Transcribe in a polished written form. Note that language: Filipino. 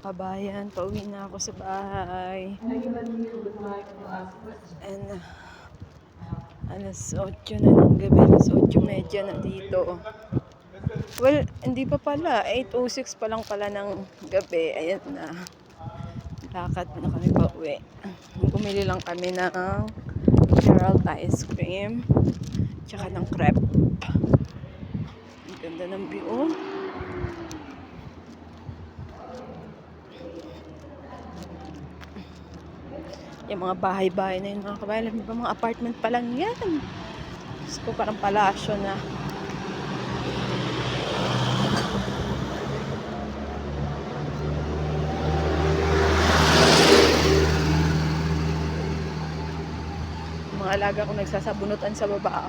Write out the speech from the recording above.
Kabayan, pauwi na ako sa bahay. And alas 8 na ng gabi, alas 8:30 na dito. Well, hindi pa pala, 8:06 pa lang pala ng gabi. Ayan na, lakad na kami pauwi. Bumili lang kami ng Gerald ice cream tsaka ng crepe. Ang ganda ng view. Yung mga bahay-bahay na yun mga kabayan, mga apartment pa lang yan. Diyos ko, parang palasyo na. Mga alaga ko nagsasabunutan sa baba.